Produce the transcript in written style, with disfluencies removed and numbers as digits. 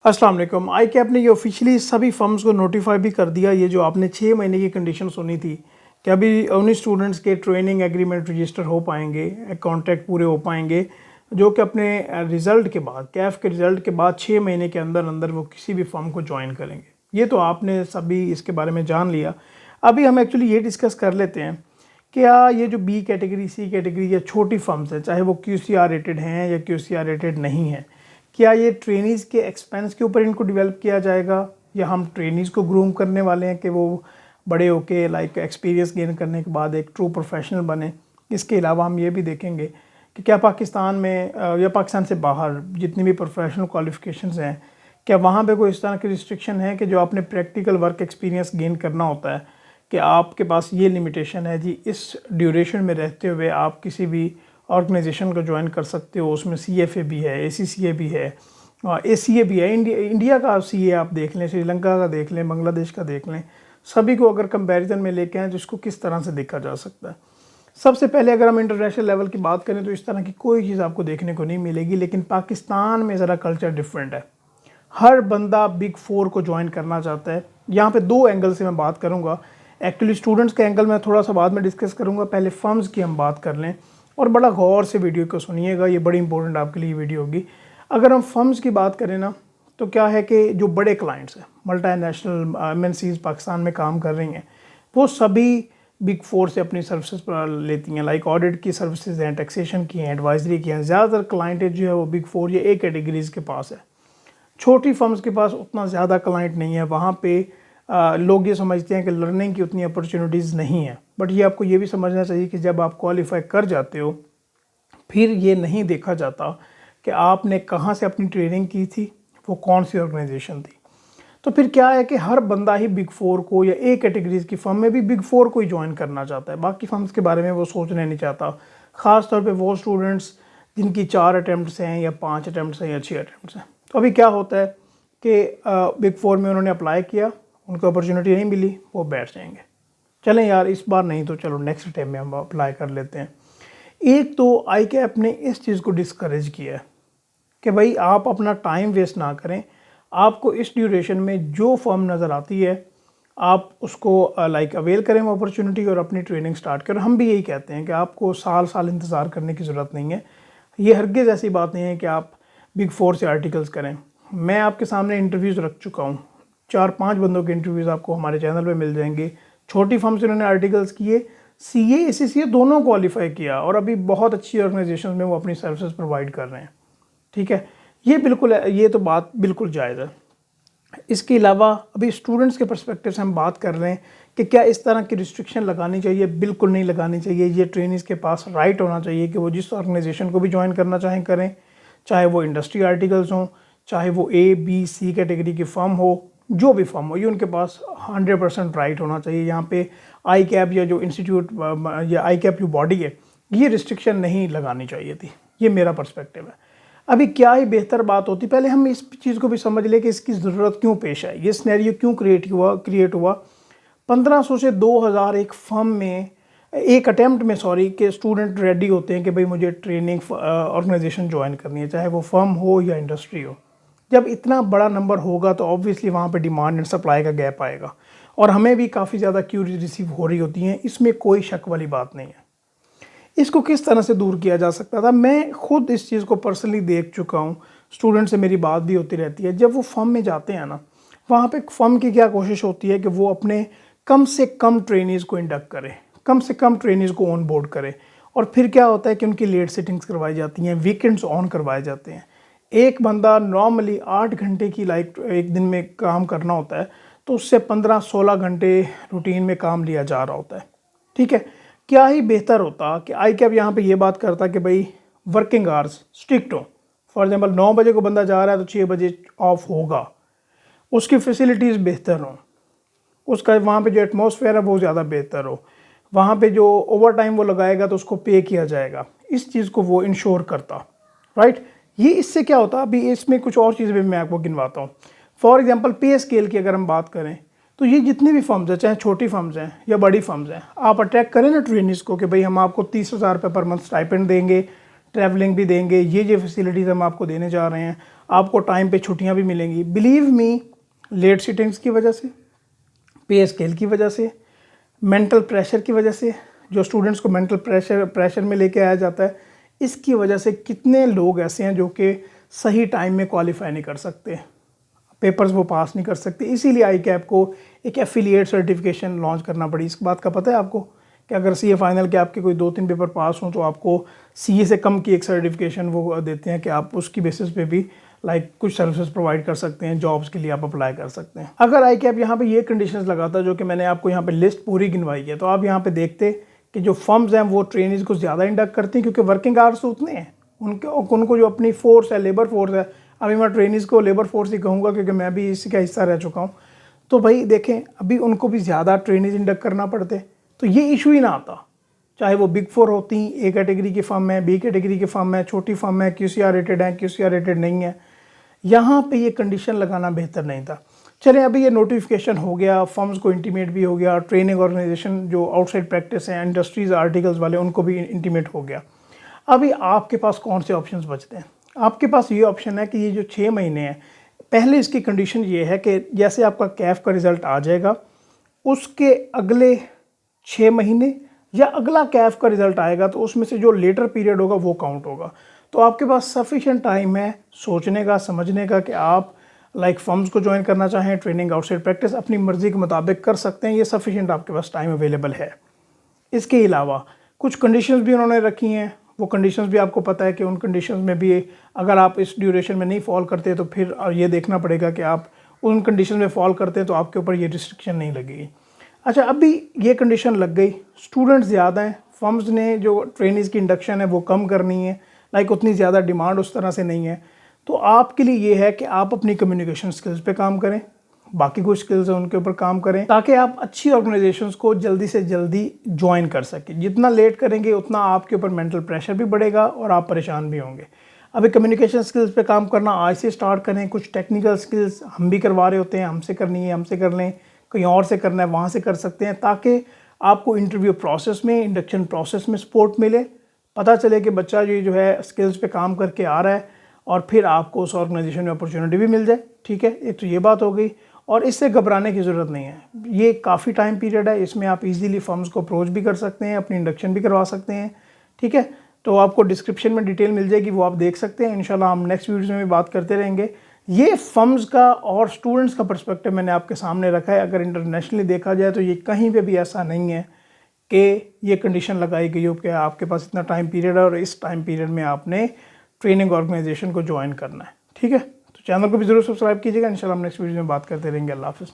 अस्सलाम वालेकुम। आई कैप ने ये ऑफिशियली सभी फर्म्स को नोटिफाई भी कर दिया। ये जो आपने 6 महीने की कंडीशन सुनी थी कि अभी 19 स्टूडेंट्स के ट्रेनिंग एग्रीमेंट रजिस्टर हो पाएंगे, कॉन्ट्रैक्ट पूरे हो पाएंगे, जो कि अपने रिज़ल्ट के बाद, कैफ के रिज़ल्ट के बाद 6 महीने के अंदर अंदर वो किसी भी फर्म को ज्वाइन करेंगे। ये तो आपने सभी इसके बारे में जान लिया। अभी हम एक्चुअली ये डिस्कस कर लेते हैं क्या ये जो बी कैटेगरी, सी कैटेगरी या छोटी फर्म्स हैं, चाहे वो QCR रेटेड हैं या QCR रेटेड नहीं है, क्या ये ट्रेनीज़ के एक्सपेंस के ऊपर इनको डेवलप किया जाएगा या हम ट्रेनीज़ को ग्रूम करने वाले हैं कि वो बड़े होके लाइक एक्सपीरियंस गेन करने के बाद एक ट्रू प्रोफेशनल बने। इसके अलावा हम ये भी देखेंगे कि क्या पाकिस्तान में या पाकिस्तान से बाहर जितनी भी प्रोफेशनल क्वालिफ़िकेशंस हैं, क्या वहाँ पे कोई इस तरह की रिस्ट्रिक्शन है कि जो आपने प्रैक्टिकल वर्क एक्सपीरियंस गेन करना होता है कि आपके पास ये लिमिटेशन है जी, इस ड्यूरेशन में रहते हुए आप किसी भी ऑर्गेनाइजेशन को ज्वाइन कर सकते हो। उसमें CFA भी है, ACCA भी है, ACA भी है। इंडिया का CA आप देख लें, श्रीलंका का देख लें, बांग्लादेश का देख लें, सभी को अगर कंपैरिजन में लेके आएँ तो इसको किस तरह से देखा जा सकता है। सबसे पहले अगर हम इंटरनेशनल लेवल की बात करें तो इस तरह की कोई चीज़ आपको देखने को नहीं मिलेगी, लेकिन पाकिस्तान में ज़रा कल्चर डिफरेंट है। हर बंदा बिग 4 को ज्वाइन करना चाहता है। यहाँ पे 2 एंगल से मैं बात करूँगा। एक्चुअली स्टूडेंट्स के एंगल में थोड़ा सा बाद में डिस्कस करूँगा, पहले फर्म्स की हम बात कर लें और बड़ा गौर से वीडियो को सुनिएगा, ये बड़ी इंपॉर्टेंट आपके लिए वीडियो होगी। अगर हम फर्म्स की बात करें ना, तो क्या है कि जो बड़े क्लाइंट्स हैं, मल्टीनेशनल MNCs पाकिस्तान में काम कर रही हैं, वो सभी बिग 4 से अपनी सर्विसेज लेती हैं। लाइक ऑडिट की सर्विसेज हैं, टैक्सेशन की हैं, एडवाइजरी की हैं। ज़्यादातर क्लाइंटेज जो है वो बिग 4 या A कैटेगरीज़ के पास है। छोटी फर्म्स के पास उतना ज़्यादा क्लाइंट नहीं है। वहाँ पे लोग ये समझते हैं कि लर्निंग की उतनी अपॉर्चुनिटीज़ नहीं है, बट ये आपको ये भी समझना चाहिए कि जब आप क्वालिफाई कर जाते हो फिर ये नहीं देखा जाता कि आपने कहाँ से अपनी ट्रेनिंग की थी, वो कौन सी ऑर्गेनाइजेशन थी। तो फिर क्या है कि हर बंदा ही बिग 4 को या A कैटेगरीज की फर्म में भी बिग 4 को ही ज्वाइन करना चाहता है, बाकी फर्म्स के बारे में वो सोचना नहीं चाहता। ख़ास तौर पे वो स्टूडेंट्स जिनकी 4 अटैम्प्ट्स हैं या 5 अटैम्प्ट्स हैं या 6 अटैम्प्ट्स हैं। तो अभी क्या होता है कि बिग 4 में उन्होंने अप्लाई किया, उनको अपॉर्चुनिटी नहीं मिली, वो बैठ जाएंगे। चलें यार, इस बार नहीं तो चलो नेक्स्ट टाइम में हम अप्लाई कर लेते हैं। एक तो आई कैप ने इस चीज़ को डिस्करेज किया है कि भाई आप अपना टाइम वेस्ट ना करें। आपको इस ड्यूरेशन में जो फर्म नज़र आती है आप उसको लाइक अवेल करें वो अपॉर्चुनिटी और अपनी ट्रेनिंग स्टार्ट करें। हम भी यही कहते हैं कि आपको साल साल इंतज़ार करने की ज़रूरत नहीं है। ये हरगिज़ ऐसी बात नहीं है कि आप बिग 4 से आर्टिकल्स करें। मैं आपके सामने इंटरव्यूज़ रख चुका हूँ, 4-5 बंदों के इंटरव्यूज़ आपको हमारे चैनल पे मिल जाएंगे। छोटी फर्म से उन्होंने आर्टिकल्स किए, CA ACCA दोनों क्वालिफाई किया और अभी बहुत अच्छी ऑर्गेनाइजेशन में वो अपनी सर्विसेज प्रोवाइड कर रहे हैं। ठीक है, ये बिल्कुल, ये तो बात बिल्कुल जायज़ है। इसके अलावा अभी स्टूडेंट्स के पर्सपेक्टिव से हम बात कर रहे हैं कि क्या इस तरह की रिस्ट्रिक्शन लगानी चाहिए। बिल्कुल नहीं लगानी चाहिए। ये ट्रेनीज़ के पास राइट होना चाहिए कि वो जिस ऑर्गेनाइजेशन को भी ज्वाइन करना चाहें करें, चाहे वो इंडस्ट्री आर्टिकल्स हों, चाहे वो A B C कैटेगरी की फर्म हो, जो भी फर्म हो, ये उनके पास 100% राइट होना चाहिए। यहाँ पे आई कैप या जो इंस्टीट्यूट या आई कैप जो बॉडी है, ये रिस्ट्रिक्शन नहीं लगानी चाहिए थी। ये मेरा पर्सपेक्टिव है। अभी क्या ही बेहतर बात होती, पहले हम इस चीज़ को भी समझ लें कि इसकी ज़रूरत क्यों पेश आई, ये सिनेरियो क्यों क्रिएट हुआ। 1500 से 2000 एक फर्म में, एक अटैम्प्ट में सॉरी, के स्टूडेंट रेडी होते हैं कि भाई मुझे ट्रेनिंग ऑर्गेनाइजेशन ज्वाइन करनी है, चाहे वो फर्म हो या इंडस्ट्री हो। जब इतना बड़ा नंबर होगा तो ऑब्वियसली वहाँ पे डिमांड एंड सप्लाई का गैप आएगा और हमें भी काफ़ी ज़्यादा क्यूरी रिसीव हो रही होती हैं, इसमें कोई शक वाली बात नहीं है। इसको किस तरह से दूर किया जा सकता था, मैं खुद इस चीज़ को पर्सनली देख चुका हूँ। स्टूडेंट से मेरी बात भी होती रहती है। जब वो फर्म में जाते हैं ना, वहाँ पे फर्म की क्या कोशिश होती है कि वो अपने कम से कम ट्रेनीज़ को इंडक्ट करे, कम से कम ट्रेनीज़ को ऑन बोर्ड करे, और फिर क्या होता है कि उनकी लेट सिटिंग्स करवाई जाती हैं, वीकेंड्स ऑन करवाए जाते हैं। एक बंदा नॉर्मली 8 घंटे की लाइक एक दिन में काम करना होता है, तो उससे 15-16 घंटे रूटीन में काम लिया जा रहा होता है। ठीक है, क्या ही बेहतर होता कि आई कैप यहाँ पे ये बात करता कि भाई वर्किंग आवर्स स्ट्रिक्ट हो। फॉर एग्जांपल 9 बजे को बंदा जा रहा है तो 6 बजे ऑफ होगा, उसकी फैसिलिटीज़ बेहतर हो, उसका वहाँ पे जो एटमॉस्फेयर है वो ज़्यादा बेहतर हो, वहाँ पे जो ओवर टाइम वो लगाएगा तो उसको पे किया जाएगा, इस चीज़ को वो इंश्योर करता। राइट, ये इससे क्या होता, अभी इसमें कुछ और चीज़ें भी मैं आपको गिनवाता हूँ। फॉर एग्जांपल पे स्केल की अगर हम बात करें तो ये जितनी भी फर्म्स हैं, चाहे छोटी फर्म्स हैं या बड़ी फर्म्स हैं, आप अट्रैक्ट करें ना ट्रेनिज़ को कि भाई हम आपको 30,000 रुपये पर मंथ स्टाइपेंड देंगे, ट्रैवलिंग भी देंगे, ये फैसिलिटीज़ हम आपको देने जा रहे हैं, आपको टाइम पे छुट्टियां भी मिलेंगी। बिलीव मी, लेट सिटिंग्स की वजह से, पे स्केल की वजह से, मेंटल प्रेशर की वजह से, जो स्टूडेंट्स को मेंटल प्रेशर में लेके आया जाता है, इसकी वजह से कितने लोग ऐसे हैं जो कि सही टाइम में क्वालिफाई नहीं कर सकते, पेपर्स वो पास नहीं कर सकते। इसीलिए आई कैप को एक एफिलिएट सर्टिफिकेशन लॉन्च करना पड़ी। इस बात का पता है आपको कि अगर सीए फाइनल के आपके कोई 2-3 पेपर पास हों तो आपको सीए से कम की एक सर्टिफिकेशन वो देते हैं कि आप उसकी बेसिस पे भी कुछ सर्विसेज प्रोवाइड कर सकते हैं, जॉब्स के लिए आप अप्लाई कर सकते हैं। अगर आई कैप यहाँ पे ये कंडीशंस लगाता जो कि मैंने आपको यहाँ पे लिस्ट पूरी गिनवाई है, तो आप यहाँ पे देखते कि जो फर्म्स हैं वो ट्रेनिज को ज़्यादा इंडक्ट करती हैं, क्योंकि वर्किंग आवर्स तो उतने हैं, उनको जो अपनी फोर्स है, लेबर फोर्स है, अभी मैं ट्रेनिज को लेबर फोर्स ही कहूँगा क्योंकि मैं भी इसी का हिस्सा रह चुका हूँ। तो भाई देखें, अभी उनको भी ज़्यादा ट्रेनिज इंडक्ट करना पड़ते, तो ये इशू ही ना आता, चाहे वो बिग 4 होती, ए कैटेगरी की फर्म है, बी कैटेगरी की फर्म है, छोटी फर्म है, QCR रेटेड है, QCR रेटेड नहीं है, यहाँ पे ये कंडीशन लगाना बेहतर नहीं था। चलें, अभी ये नोटिफिकेशन हो गया, फर्म्स को इंटीमेट भी हो गया, ट्रेनिंग ऑर्गेनाइजेशन जो आउटसाइड प्रैक्टिस हैं, इंडस्ट्रीज आर्टिकल्स वाले, उनको भी इंटीमेट हो गया। अभी आपके पास कौन से ऑप्शंस बचते हैं? आपके पास ये ऑप्शन है कि ये जो 6 महीने हैं, पहले इसकी कंडीशन ये है कि जैसे आपका कैफ का रिज़ल्ट आ जाएगा, उसके अगले 6 महीने या अगला कैफ का रिज़ल्ट आएगा तो उसमें से जो लेटर पीरियड होगा वो काउंट होगा। तो आपके पास सफिशिएंट टाइम है सोचने का, समझने का कि आप फर्म्स को ज्वाइन करना चाहें, ट्रेनिंग आउटसाइड प्रैक्टिस अपनी मर्ज़ी के मुताबिक कर सकते हैं। ये सफिशिएंट आपके पास टाइम अवेलेबल है। इसके अलावा कुछ कंडीशंस भी उन्होंने रखी हैं, वो कंडीशंस भी आपको पता है कि उन कंडीशंस में भी अगर आप इस ड्यूरेशन में नहीं फॉल करते तो फिर ये देखना पड़ेगा कि आप उन कंडीशन में फॉल करते हैं तो आपके ऊपर ये रिस्ट्रिक्शन नहीं लगेगी। अच्छा, अभी ये कंडीशन लग गई, स्टूडेंट्स ज़्यादा हैं, फर्म्स ने जो ट्रेनिज़ की इंडक्शन है वो कम करनी है, उतनी ज़्यादा डिमांड उस तरह से नहीं है, तो आपके लिए ये है कि आप अपनी कम्युनिकेशन स्किल्स पे काम करें, बाकी कुछ स्किल्स हैं उनके ऊपर काम करें, ताकि आप अच्छी ऑर्गेनाइजेशंस को जल्दी से जल्दी ज्वाइन कर सकें। जितना लेट करेंगे उतना आपके ऊपर मेंटल प्रेशर भी बढ़ेगा और आप परेशान भी होंगे। अभी कम्युनिकेशन स्किल्स पे काम करना आज से स्टार्ट करें। कुछ टेक्निकल स्किल्स हम भी करवा रहे होते हैं, हमसे करनी है हमसे कर लें, कहीं और से करना है वहाँ से कर सकते हैं, ताकि आपको इंटरव्यू प्रोसेस में, इंडक्शन प्रोसेस में सपोर्ट मिले, पता चले कि बच्चा जो है स्किल्स पे काम करके आ रहा है और फिर आपको उस ऑर्गेनाइजेशन में अपॉर्चुनिटी भी मिल जाए। ठीक है, एक तो ये बात हो गई, और इससे घबराने की ज़रूरत नहीं है। ये काफ़ी टाइम पीरियड है, इसमें आप इजीली फर्म्स को अप्रोच भी कर सकते हैं, अपनी इंडक्शन भी करवा सकते हैं। ठीक है, तो आपको डिस्क्रिप्शन में डिटेल मिल जाएगी, वो आप देख सकते हैं। इंशाल्लाह हम नेक्स्ट वीडियोज़ में भी बात करते रहेंगे। ये फर्म्स का और स्टूडेंट्स का पर्सपेक्टिव मैंने आपके सामने रखा है। अगर इंटरनेशनली देखा जाए तो ये कहीं पे भी ऐसा नहीं है कि ये कंडीशन लगाई गई हो कि आपके पास इतना टाइम पीरियड है और इस टाइम पीरियड में आपने ट्रेनिंग ऑर्गेनाइजेशन को ज्वाइन करना है। ठीक है, तो चैनल को भी ज़रूर सब्सक्राइब कीजिएगा। इंशाल्लाह हम नेक्स्ट वीडियो में बात करते रहेंगे। अल्लाह हाफ़िज़।